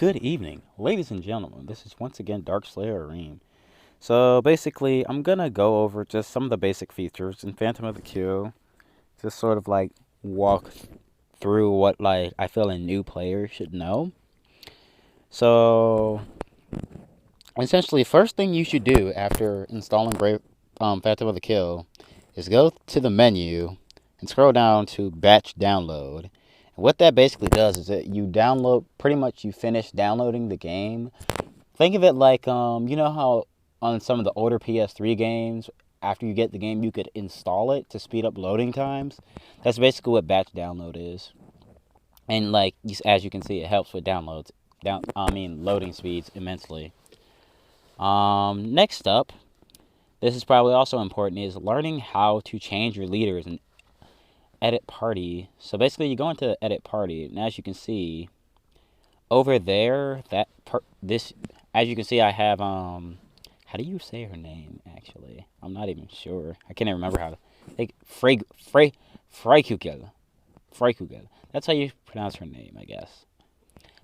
Good evening, ladies and gentlemen. This is once again Dark Slayer Areem. So basically, I'm gonna go over just some of the basic features in Phantom of the Q. Just sort of like walk through what like I feel a new player should know. So essentially, first thing you should do after installing Phantom of the Kill is go to the menu and scroll down to Batch Download. And what that basically does is that you finish downloading the game. Think of it like you know how on some of the older PS3 games, after you get the game, you could install it to speed up loading times. That's basically what batch download is, and like as you can see, it helps with loading speeds immensely. Next up, this is probably also important, is learning how to change your leaders and edit party. So basically, you go into edit party, and as you can see over there, as you can see, I have how do you say her name? Actually, I'm not even sure. I can't even remember how to. Like Freikugel. Freikugel. That's how you pronounce her name, I guess.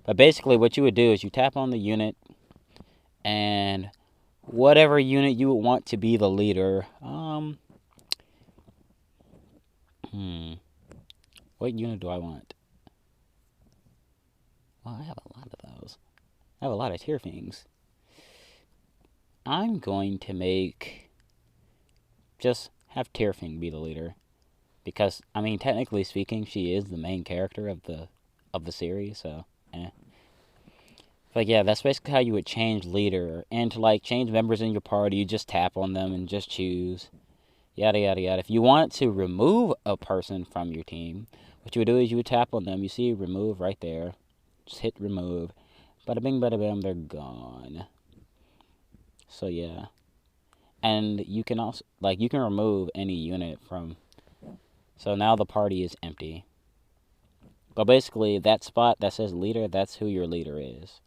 But basically, what you would do is you tap on the unit, and whatever unit you would want to be the leader. What unit do I want? Well, I have a lot of those. I have a lot of tier things. I'm going to just have Tierfing be the leader, because I mean, technically speaking, she is the main character of the series. So, but yeah, that's basically how you would change leader. And to like change members in your party, you just tap on them and just choose. Yada yada yada. If you want to remove a person from your team, what you would do is you would tap on them. You see remove right there. Just hit remove. Bada bing, bada bam, they're gone. So yeah. And you can also, you can remove any unit from, so now the party is empty. But basically, that spot that says leader, that's who your leader is.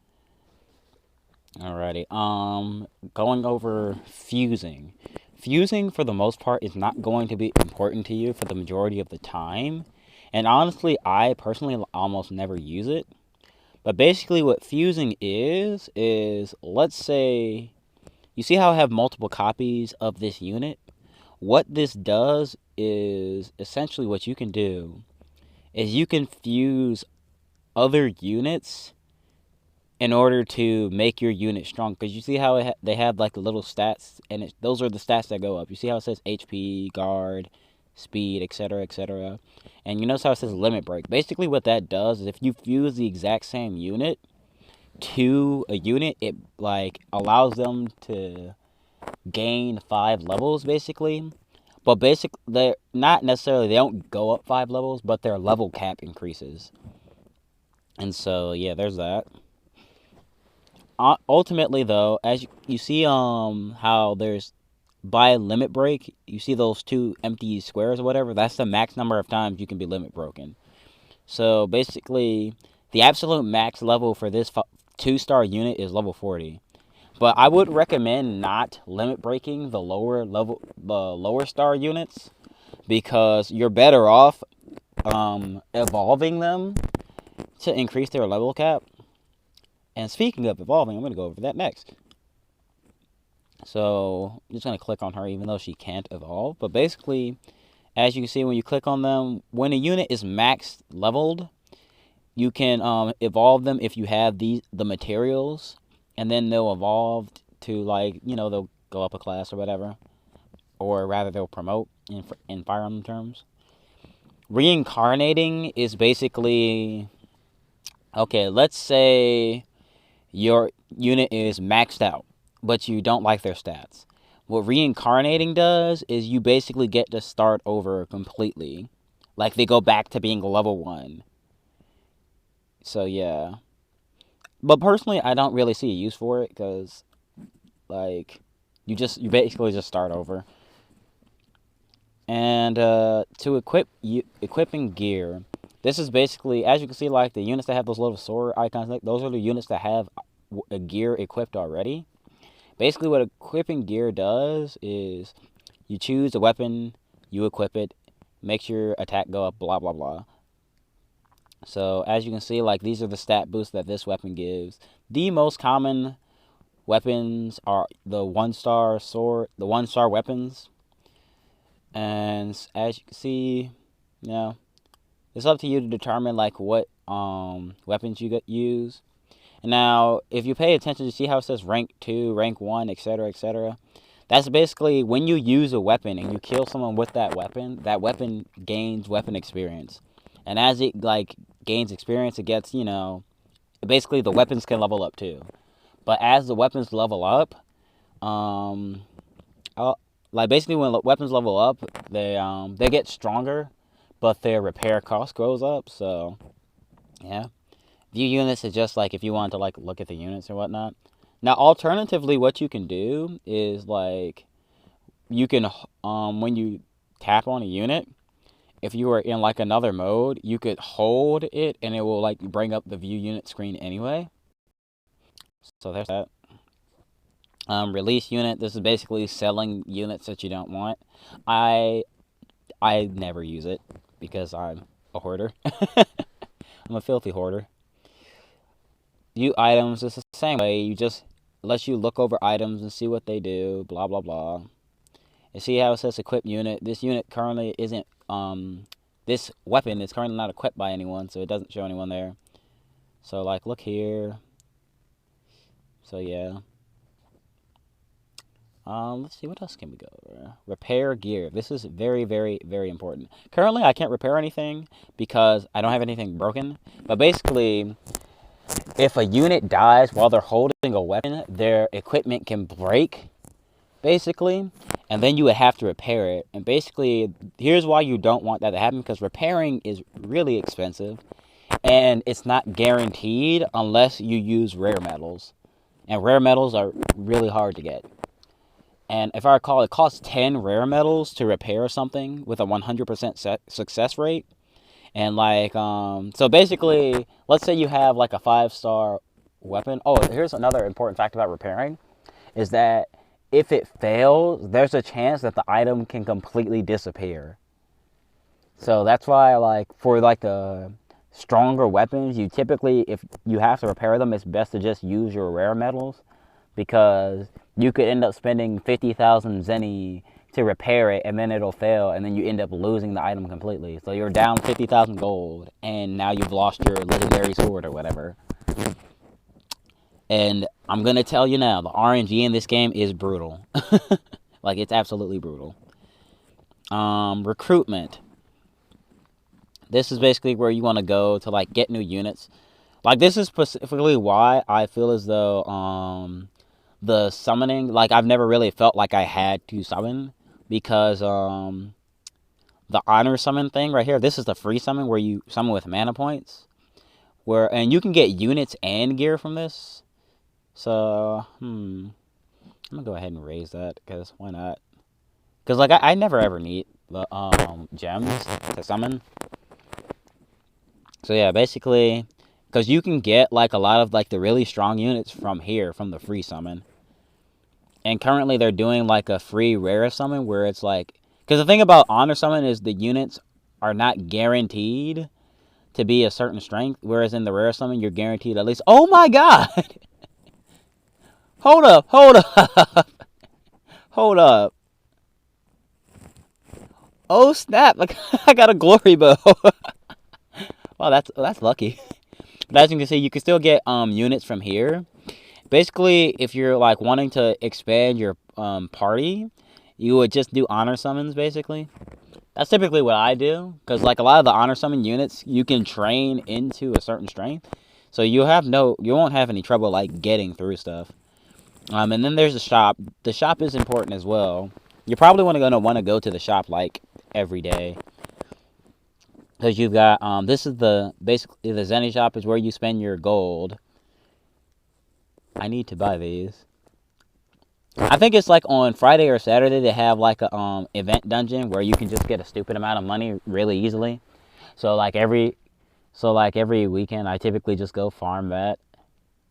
Alrighty, going over fusing. Fusing, for the most part, is not going to be important to you for the majority of the time. And honestly, I personally almost never use it. But basically what fusing is, let's say, you see how I have multiple copies of this unit? What this does is, essentially what you can do is you can fuse other units in order to make your unit strong. Because you see how they have like the little stats, and those are the stats that go up. You see how it says HP, guard, speed, etc., etc. And you notice how it says limit break. Basically what that does is if you fuse the exact same unit to a unit, it like allows them to gain 5 levels basically. But they're not necessarily, they don't go up 5 levels, but their level cap increases. And so yeah, there's that. Ultimately though, as you see how there's by limit break, you see those 2 empty squares or whatever, that's the max number of times you can be limit broken. So basically, the absolute max level for this 2-star unit is level 40. But I would recommend not limit breaking the lower star units, because you're better off evolving them to increase their level cap. And speaking of evolving, I'm going to go over that next. So I'm just going to click on her even though she can't evolve. But basically, as you can see when you click on them, when a unit is max leveled, you can evolve them if you have the materials, and then they'll evolve to they'll go up a class or whatever, or rather they'll promote in Fire Emblem terms. Reincarnating is basically, okay, let's say your unit is maxed out, but you don't like their stats. What reincarnating does is you basically get to start over completely. Like they go back to being level 1. So yeah. But personally, I don't really see a use for it, because you basically just start over. And to equipping gear, this is basically, as you can see, like the units that have those little sword icons, those are the units that have a gear equipped already. Basically what equipping gear does is you choose a weapon, you equip it, makes your attack go up, blah blah blah. So as you can see, like these are the stat boosts that this weapon gives. The most common weapons are the 1-star sword, the 1-star weapons. And as you can see, you know, it's up to you to determine like what weapons you use. And now, if you pay attention, you see how it says rank 2, rank 1, etc., etc. That's basically when you use a weapon and you kill someone with that weapon gains weapon experience. And as it like gains experience, it gets, you know, basically the weapons can level up too. But as the weapons level up, um, like basically when weapons level up, they get stronger, but their repair cost goes up. So yeah, view units is just like if you want to like look at the units and whatnot. Now, alternatively, what you can do is like you can when you tap on a unit, if you were in like another mode, you could hold it and it will like bring up the view unit screen anyway. So there's that. Release unit. This is basically selling units that you don't want. I never use it because I'm a hoarder. I'm a filthy hoarder. View items. It's the same way. You just lets you look over items and see what they do. Blah blah blah. You see how it says equip unit. This unit currently isn't. This weapon is currently not equipped by anyone, so it doesn't show anyone there. So like, look here. So yeah. Let's see, what else can we go over? Repair gear. This is very, very, very important. Currently, I can't repair anything because I don't have anything broken. But basically, if a unit dies while they're holding a weapon, their equipment can break, basically. And then you would have to repair it. And basically, here's why you don't want that to happen. Because repairing is really expensive. And it's not guaranteed unless you use rare metals. And rare metals are really hard to get. And if I recall, it costs 10 rare metals to repair something with a 100% success rate. And like, so basically, let's say you have like a 5-star weapon. Oh, here's another important fact about repairing, is that if it fails, there's a chance that the item can completely disappear. So that's why, like, for like the stronger weapons, you typically, if you have to repair them, it's best to just use your rare metals, because you could end up spending 50,000 zenny to repair it, and then it'll fail, and then you end up losing the item completely. So you're down 50,000 gold, and now you've lost your legendary sword or whatever. And I'm gonna tell you now, the RNG in this game is brutal. Like, it's absolutely brutal. Recruitment. This is basically where you want to go to like get new units. Like, this is specifically why I feel as though the summoning, like, I've never really felt like I had to summon, because the honor summon thing right here, this is the free summon where you summon with mana points, and you can get units and gear from this. So I'm gonna go ahead and raise that, because why not? Because like I never ever need the gems to summon. So yeah, basically, because you can get like a lot of like the really strong units from here, from the free summon. And currently they're doing like a free rare summon where it's like, because the thing about honor summon is the units are not guaranteed to be a certain strength, whereas in the rare summon you're guaranteed at least. Oh my god! Hold up, hold up, hold up. Oh snap! Like, I got a glory bow. Wow, that's lucky. But as you can see, you can still get units from here. Basically, if you're like wanting to expand your party, you would just do honor summons. Basically, that's typically what I do, because like a lot of the honor summon units, you can train into a certain strength, so you won't have any trouble like getting through stuff. And then there's the shop. The shop is important as well. You're probably gonna want to go to the shop like every day, because you've got this is basically the Zenny shop is where you spend your gold. I need to buy these. I think it's like on Friday or Saturday they have like a event dungeon where you can just get a stupid amount of money really easily. So like every weekend I typically just go farm that.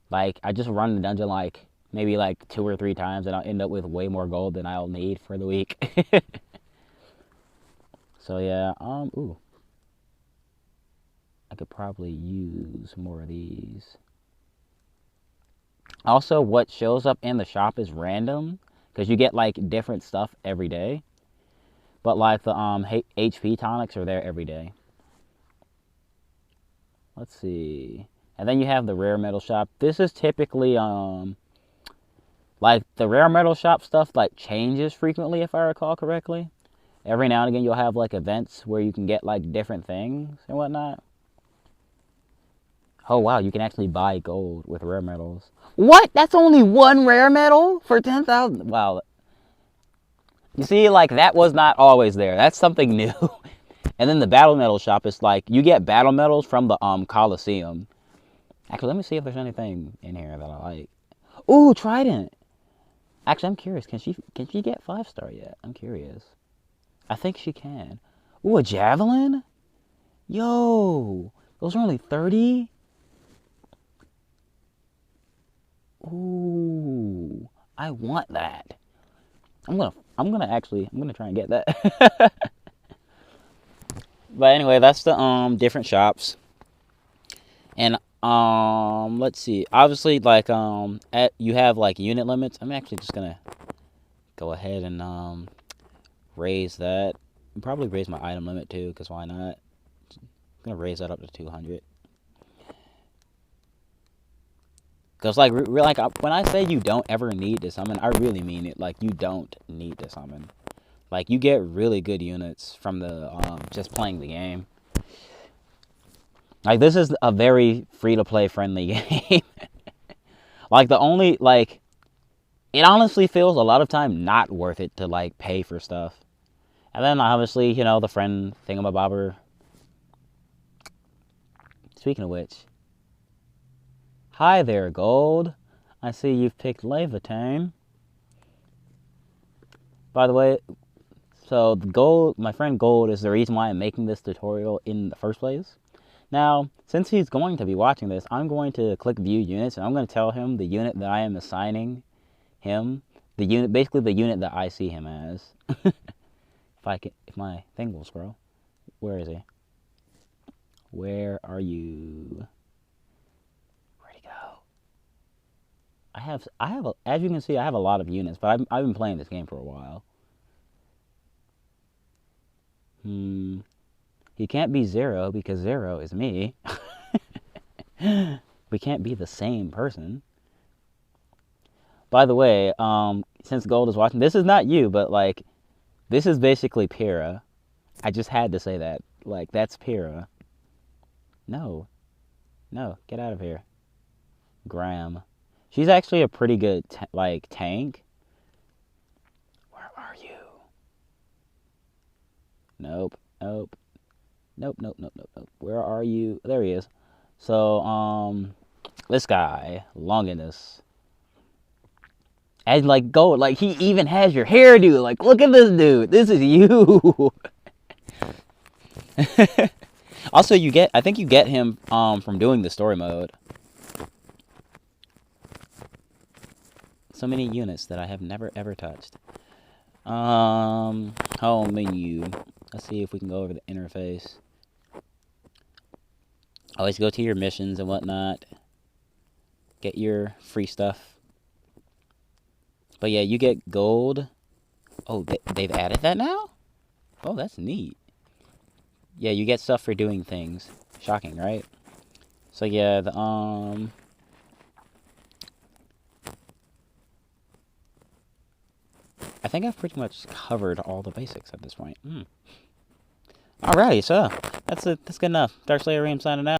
Like, I just run the dungeon like maybe like 2 or 3 times, and I'll end up with way more gold than I'll need for the week. So yeah, ooh. I could probably use more of these. Also, what shows up in the shop is random, because you get like different stuff every day. But like the HP tonics are there every day. Let's see. And then you have the rare metal shop. This is typically like the rare metal shop stuff like changes frequently, if I recall correctly. Every now and again you'll have like events where you can get like different things and whatnot. Oh wow, you can actually buy gold with rare metals. What? That's only one rare metal for 10,000? Wow. You see, like, that was not always there. That's something new. And then the battle metal shop is like, you get battle metals from the Coliseum. Actually, let me see if there's anything in here that I like. Ooh, Trident. Actually, I'm curious. Can she get 5-star yet? I'm curious. I think she can. Ooh, a Javelin? Yo, those are only 30? Ooh, I want that. I'm gonna try and get that. But anyway, that's the different shops. And let's see. Obviously, like you have like unit limits. I'm actually just gonna go ahead and raise that. I'll probably raise my item limit too, because why not? I'm gonna raise that up to 200. Because, like, when I say you don't ever need to summon, I really mean it. Like, you don't need to summon. Like, you get really good units from the, just playing the game. Like, this is a very free-to-play friendly game. Like, it honestly feels a lot of time not worth it to, like, pay for stuff. And then, obviously, you know, the friend thingamabobber. Speaking of which... Hi there, Gold. I see you've picked Leviathan. By the way, so my friend Gold is the reason why I'm making this tutorial in the first place. Now, since he's going to be watching this, I'm going to click View Units, and I'm going to tell him the unit that I am assigning him. Basically the unit that I see him as. If my thing will scroll. Where is he? Where are you? As you can see, I have a lot of units, but I've been playing this game for a while. He can't be Zero because Zero is me. We can't be the same person. By the way, since Gold is watching, this is not you, but like, this is basically Pyrrha. I just had to say that. Like, that's Pyrrha. No, get out of here. Graham. She's actually a pretty good, tank. Where are you? Nope. Where are you? There he is. So, this guy, Longinus. And, like, Gold, like, he even has your hairdo. Like, look at this dude. This is you. Also, I think you get him, from doing the story mode. So many units that I have never ever touched. Home menu. Let's see if we can go over the interface. Always go to your missions and whatnot. Get your free stuff. But yeah, you get gold. Oh, they've added that now? Oh, that's neat. Yeah, you get stuff for doing things. Shocking, right? So yeah, I think I've pretty much covered all the basics at this point. Alrighty, so that's good enough. Dark Slayer Ream signing out.